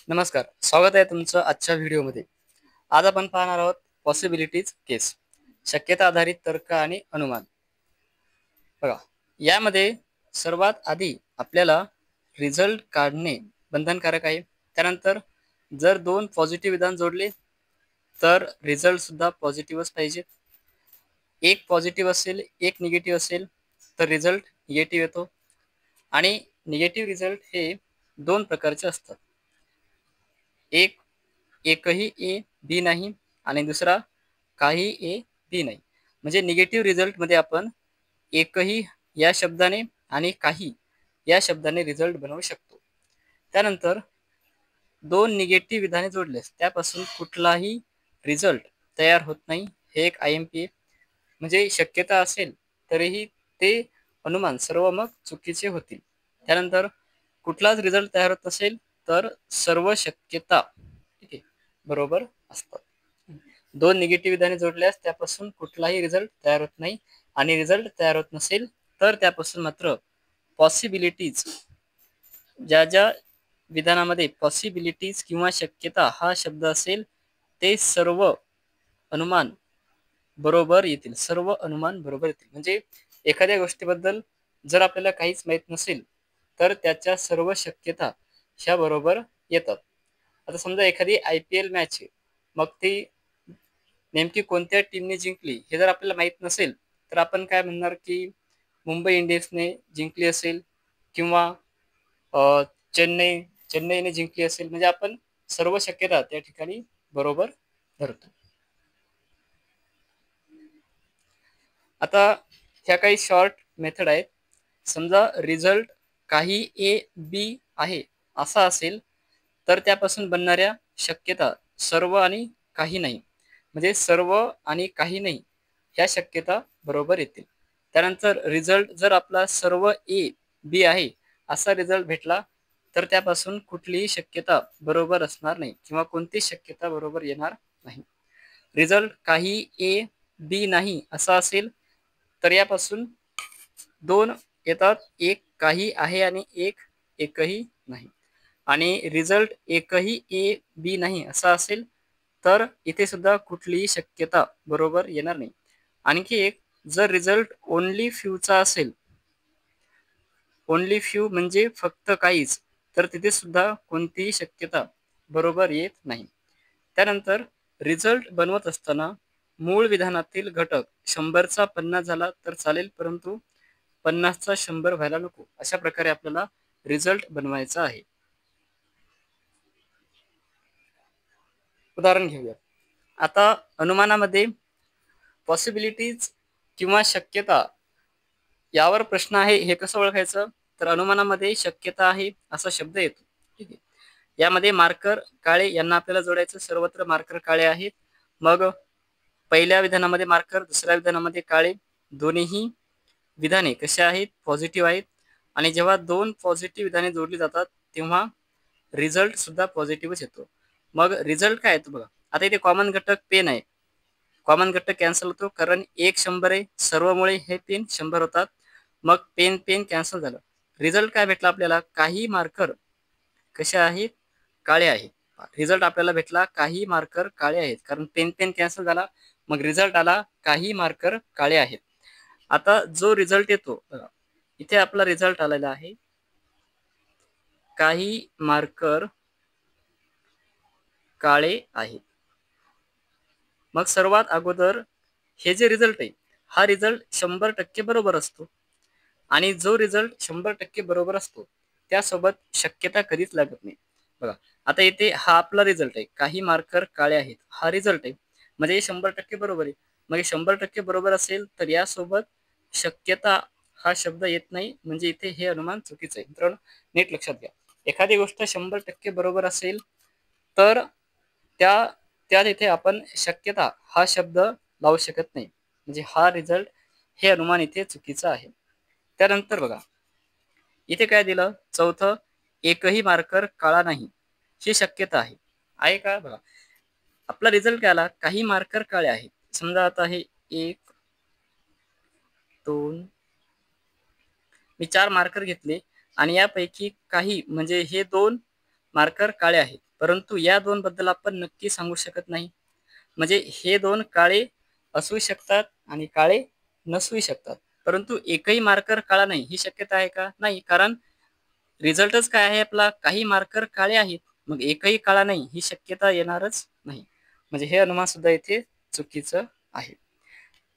नमस्कार, स्वागत आहे तुमचं आजच्या व्हिडिओमध्ये. आज आपण पाहणार आहोत पॉसिबिलिटीज केस, शक्यता आधारित तर्क आणि अनुमान. बघा, यामध्ये सर्वात आधी आपल्याला रिझल्ट काढणे बंधनकारक आहे. त्यानंतर जर दोन पॉझिटिव्ह विधान जोडले तर रिझल्ट सुद्धा पॉझिटिव्हच पाहिजे. एक पॉझिटिव्ह असेल, एक निगेटिव्ह असेल तर रिझल्ट निगेटिव्ह येतो. आणि निगेटिव्ह रिझल्ट हे दोन प्रकारचे असतात. एकही ए बी नाही आणि दुसरा काही ए बी नाही. म्हणजे निगेटिव्ह रिझल्टमध्ये आपण एकही या शब्दाने आणि काही या शब्दाने रिझल्ट बनवू शकतो. त्यानंतर दोन निगेटिव्ह विधाने जोडल्यास त्यापासून कुठलाही रिझल्ट तयार होत नाही. हे एक IMP आहे. म्हणजे शक्यता असेल तरीही ते अनुमान सर्व मग चुकीचे होतील. त्यानंतर कुठलाच रिझल्ट तयार होत नसेल तर सर्व शक्यता ठीक आहे बरोबर असतात. दोन निगेटिव्ह विधाने जोडल्यास त्यापासून कुठलाही रिझल्ट तयार होत नाही आणि रिझल्ट तयार होत नसेल तर त्यापासून मात्र पॉसिबिलिटीज, ज्या ज्या विधानामध्ये पॉसिबिलिटीज किंवा शक्यता हा शब्द असेल ते सर्व अनुमान बरोबर येतील. सर्व अनुमान बरोबर येतील. म्हणजे एखाद्या गोष्टीबद्दल जर आपल्याला काहीच माहित नसेल तर त्याच्या सर्व शक्यता ह्या बरोबर येतात. आता समजा एखादी IPL मॅच आहे, मग ती नेमकी कोणत्या टीमने जिंकली हे जर आपल्याला माहित नसेल तर आपण काय म्हणणार की मुंबई इंडियन्सने जिंकली असेल किंवा अ, चेन्नईने जिंकली असेल. म्हणजे आपण सर्व शक्यता त्या ठिकाणी बरोबर धरतो. आता ह्या काही शॉर्ट मेथड आहेत. समजा रिझल्ट काही ए बी आहे असा असेल तर त्यापासून बनणाऱ्या शक्यता सर्व आणि काही नाही, म्हणजे सर्व आणि काही नाही ह्या शक्यता बरोबर येतील. त्यानंतर रिझल्ट जर आपला सर्व ए बी आहे असा रिझल्ट भेटला तर त्यापासून कुठलीही शक्यता बरोबर असणार नाही किंवा कोणतीच शक्यता बरोबर येणार नाही. रिझल्ट काही ए बी नाही असा असेल तर यापासून दोन येतात, एक काही आहे आणि एक एकही नाही. आणि रिझल्ट एकही ए बी नाही असा असेल तर इथे सुद्धा कुठलीही शक्यता बरोबर येणार नाही. आणखी एक, जर रिझल्ट ओनली फ्यूचा असेल, ओनली फ्यू म्हणजे फक्त काहीच, तर तिथे सुद्धा कोणतीही शक्यता बरोबर येत नाही. त्यानंतर रिझल्ट बनवत असताना मूळ विधानातील घटक 100चा 50 झाला तर चालेल, परंतु 50चा 100 व्हायला नको. अशा प्रकारे आपल्याला रिझल्ट बनवायचा आहे. उदाहरण घेऊया. आता अनुमानामध्ये पॉसिबिलिटीज किंवा शक्यता यावर प्रश्न आहे, हे कसं ओळखायचं? तर अनुमानामध्ये शक्यता आहे असा शब्द येतो. ठीक आहे. यामध्ये मार्कर काळे यांना आपल्याला जोडायचं. सर्वत्र मार्कर काळे आहेत. मग पहिल्या विधानामध्ये मार्कर, दुसऱ्या विधानामध्ये काळे. दोन्हीही विधाने कसे आहेत? पॉझिटिव्ह आहेत. आणि जेव्हा दोन पॉझिटिव्ह विधाने जोडली जातात तेव्हा रिझल्ट सुद्धा पॉझिटिव्हच येतो. मग रिझल्ट काय येतो बघा. आता इथे कॉमन घटक पेन आहे. कॉमन घटक कॅन्सल होतो कारण एक 100 आहे. सर्वमुळे हे पेन 100 होतात. मग पेन पेन कॅन्सल झालं. रिझल्ट काय भेटला आपल्याला? काही मार्कर कसे आहेत? काळे आहेत. रिझल्ट आपल्याला भेटला काही मार्कर काळे आहेत, कारण पेन पेन कॅन्सल झाला. मग रिझल्ट आला काही मार्कर काळे आहेत. आता जो रिझल्ट येतो बघा, इथे आपला रिझल्ट आलेला आहे काही मार्कर काळे आहेत. मग सर्वात अगोदर हे जे रिझल्ट आहे हा रिझल्ट 100% बरोबर असतो. आणि जो रिझल्ट 100% बरोबर असतो त्यासोबत शक्यता कधीच लागत नाही. बघा, आता इथे हा आपला रिझल्ट आहे, काही मार्कर काळे आहेत, हा रिझल्ट आहे, म्हणजे 100% बरोबर आहे. मग 100% बरोबर असेल तर यासोबत शक्यता हा शब्द येत नाही, म्हणजे इथे हे अनुमान चुकीचं आहे. मित्रांनो, नीट लक्षात घ्या. एखादी गोष्ट 100% बरोबर असेल तर त्या त्यात इथे आपण शक्यता हा शब्द लावू शकत नाही, म्हणजे हा रिझल्ट, हे अनुमान इथे चुकीचं आहे. त्यानंतर बघा, इथे काय दिलं? चौथं, एकही मार्कर काळा नाही, ही शक्यता आहे. आहे का? बघा, आपला रिझल्ट काय आला? काही मार्कर काळे आहेत. समजा आता हे 1 2 मी 4 मार्कर घेतले आणि यापैकी काही म्हणजे हे 2 मार्कर काळे आहेत, परंतु या दोन बद्दल आपण नक्की सांगू शकत नाही. म्हणजे हे दोन काळे असू शकतात आणि काळे नसू शकतात, परंतु एकही मार्कर काळा नाही ही शक्यता आहे का? नाही, कारण रिझल्टच काय आहे आपला, काही मार्कर काळे आहेत, मग एकही काळा नाही ही शक्यता येणारच नाही. म्हणजे हे अनुमान सुद्धा इथे चुकीचं आहे.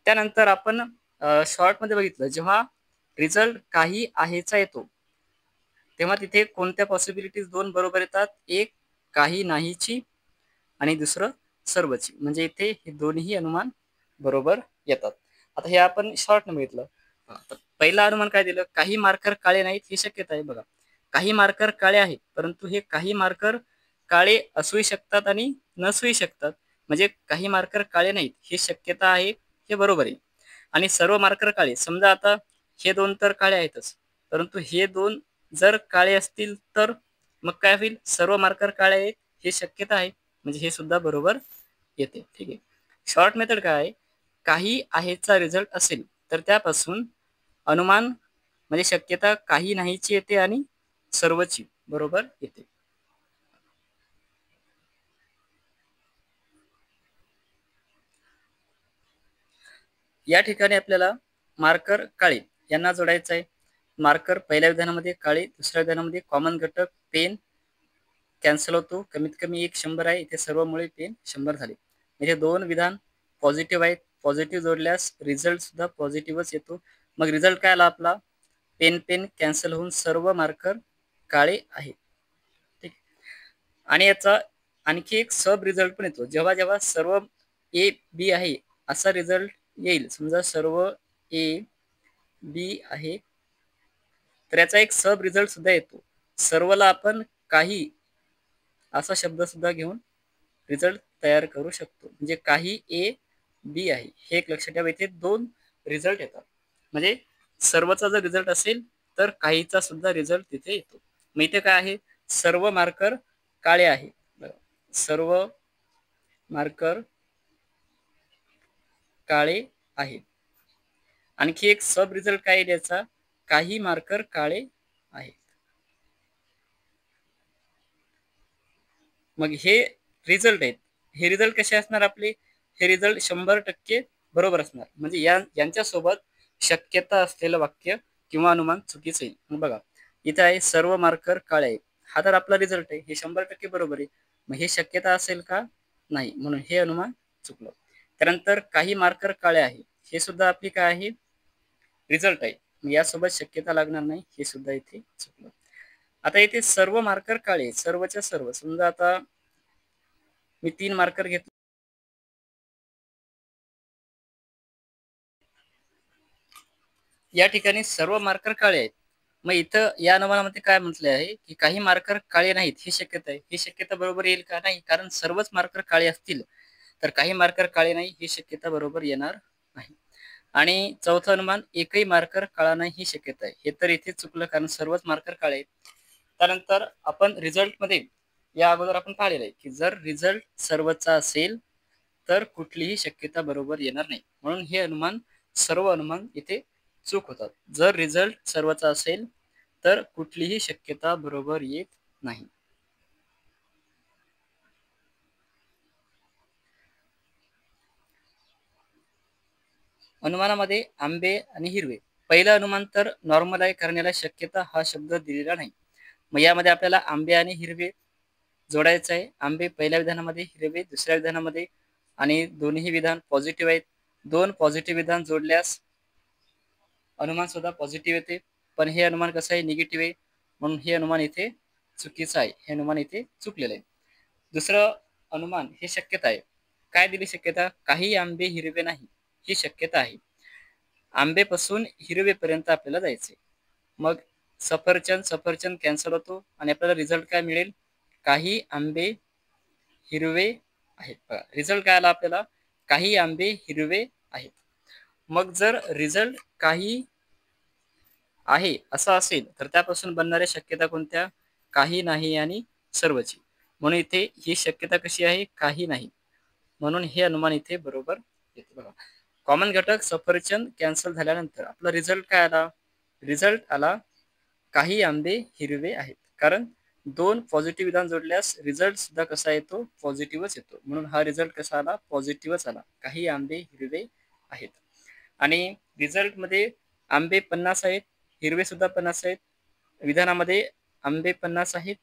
त्यानंतर आपण शॉर्ट मध्ये बघितलं, जेव्हा रिझल्ट काही आहेचा येतो तेव्हा तिथे कोणत्या पॉसिबिलिटीज दोन बरोबर येतात, एक काही नाहीची आणि दुसरं सर्वची. म्हणजे इथे हे दोन्ही अनुमान बरोबर येतात. आता हे आपण शॉर्ट न बघितलं. पहिला अनुमान काय दिलं, काही मार्कर काळे नाहीत ही शक्यता आहे. बघा, काही मार्कर काळे आहेत, परंतु हे काही मार्कर काळे असूही शकतात आणि नसूही शकतात. म्हणजे काही मार्कर काळे नाहीत ही शक्यता आहे, हे बरोबर आहे. आणि सर्व मार्कर काळे, समजा आता हे दोन तर काळे आहेतच, परंतु हे दोन जर काळे असतील तर मग काय होईल, सर्व मार्कर काळे आहेत ही शक्यता आहे. म्हणजे हे सुद्धा बरोबर येते. ठीक आहे. शॉर्ट मेथड काय आहे, काही आहेचा रिझल्ट असेल तर त्यापासून अनुमान म्हणजे शक्यता काही नाहीची येते आणि सर्वची बरोबर येते. या ठिकाणी आपल्याला मार्कर काळे यांना जोडायचं आहे. मार्कर पहिल्या विधानामध्ये काळे, दुसऱ्या विधानामध्ये कॉमन घटक पेन कॅन्सल होतो, कमीत कमी एक 100 आहे, इथे सर्व मुळे पेन 100 झाले. म्हणजे दोन विधान पॉझिटिव्ह आहेत. पॉझिटिव्ह जोडल्यास रिझल्ट सुद्धा पॉझिटिव्हच येतो. मग रिझल्ट काय आला आपला, पेन पेन कॅन्सल होऊन सर्व मार्कर काळे आहेत. ठीक. आणि याचा आणखी एक सब रिझल्ट पण येतो, जेव्हा जेव्हा सर्व ए बी आहे असा रिझल्ट येईल. समजा सर्व ए बी आहे तर याचा एक सब रिझल्ट सुद्धा येतो. सर्वला आपण काही असा शब्द सुद्धा घेऊन रिझल्ट तयार करू शकतो. म्हणजे काही ए बी आहे हे एक लक्षात ठेवा, इथे दोन रिझल्ट येतात. म्हणजे सर्वचा जर रिझल्ट असेल तर काहीचा सुद्धा रिझल्ट तिथे येतो. मग इथे काय आहे, सर्व मार्कर काळे आहे. सर्व मार्कर काळे आहे. आणखी एक सब रिझल्ट काय द्यायचा, काही मार्कर काळे आहेत. मग हे रिझल्ट आहेत. हे रिझल्ट कसे असणार आपले, हे रिझल्ट 100% बरोबर असणार. म्हणजे यांच्यासोबत शक्यता असलेलं वाक्य किंवा अनुमान चुकीचं येईल. मग बघा, इथे आहे सर्व मार्कर काळे आहेत, हा तर आपला रिझल्ट आहे, हे 100% बरोबर आहे. मग हे शक्यता असेल का, नाही, म्हणून हे अनुमान चुकलं. त्यानंतर काही मार्कर काळे आहे, हे सुद्धा आपली काय आहे, रिझल्ट आहे. मग यासोबत शक्यता लागणार नाही, हे सुद्धा इथे चुकलं. आता इथे सर्व मार्कर काळे, सर्वच्या सर्व, समजा आता मी 3 मार्कर घेतले, या ठिकाणी सर्व मार्कर काळे आहेत. मग इथं या अनुमानामध्ये काय म्हटले आहे की काही मार्कर काळे नाहीत ही शक्यता आहे. ही शक्यता बरोबर येईल का, नाही, कारण सर्वच मार्कर काळे असतील तर काही मार्कर काळे नाही ही शक्यता बरोबर येणार नाही. आणि चौथं अनुमान, एकही मार्कर काळा नाही ही शक्यता आहे, हे तर इथे चुकलं कारण सर्वच मार्कर काळे आहेत. त्यानंतर आपण रिझल्ट मध्ये या अगोदर आपण पाहिलेलं आहे की जर रिझल्ट सर्वचा असेल तर कुठलीही शक्यता बरोबर येणार नाही, म्हणून हे अनुमान, सर्व अनुमान इथे चूक होतात. जर रिझल्ट सर्वचा असेल तर कुठलीही शक्यता बरोबर येत नाही. अनुमानामध्ये आंबे आणि हिरवे, पहिलं अनुमान तर नॉर्मल आहे कारण याला शक्यता हा शब्द दिलेला नाही. मग यामध्ये आपल्याला आंबे आणि हिरवे जोडायचं आहे. आंबे पहिल्या विधानामध्ये, हिरवे दुसऱ्या विधानामध्ये, आणि दोन्ही विधान पॉझिटिव्ह आहेत. दोन पॉझिटिव्ह विधान जोडल्यास अनुमान सुद्धा पॉझिटिव्ह येते, पण हे अनुमान कसं आहे, निगेटिव्ह आहे, म्हणून हे अनुमान इथे चुकीचं आहे. हे अनुमान इथे चुकलेलं आहे. दुसरं अनुमान हे शक्यता आहे. काय दिली शक्यता, काही आंबे हिरवे नाही ही शक्यता आहे. आंबेपासून हिरवेपर्यंत आपल्याला जायचे. मग सफरचंद सफरचंद कॅन्सल होतो आणि आपल्याला रिझल्ट काय मिळेल, काही आंबे हिरवे आहेत. बघा, रिझल्ट काय आला आपल्याला, काही आंबे हिरवे आहेत. मग जर रिझल्ट काही आहे असा असेल तर त्यापासून बनणाऱ्या शक्यता कोणत्या, काही नाही आणि सर्वची. म्हणून इथे ही शक्यता कशी आहे, काही नाही, म्हणून हे अनुमान इथे बरोबर येते. बघा, कॉमन घटक सफरचंद कॅन्सल झाल्यानंतर आपला रिझल्ट काय आला, रिझल्ट आला काही आंबे हिरवे आहेत, कारण दोन पॉझिटिव्ह विधान जोडल्यास रिझल्ट सुद्धा कसा येतो, पॉझिटिव्हच येतो. म्हणून हा रिझल्ट कसा आला, पॉझिटिव्हच आला. काही आंबे हिरवे आहेत. आणि रिझल्टमध्ये आंबे 50 आहेत, हिरवे सुद्धा 50 आहेत. विधानामध्ये आंबे 50 आहेत,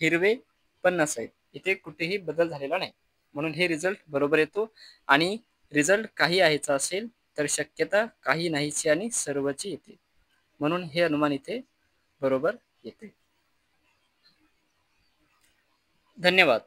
हिरवे 50 आहेत. इथे कुठेही बदल झालेला नाही. म्हणून हे रिझल्ट बरोबर येतो. आणि रिझल्ट काही आहेचा असेल तर शक्यता काही नाहीची आणि सर्वची येते. म्हणून हे अनुमान इथे बरोबर येते. धन्यवाद.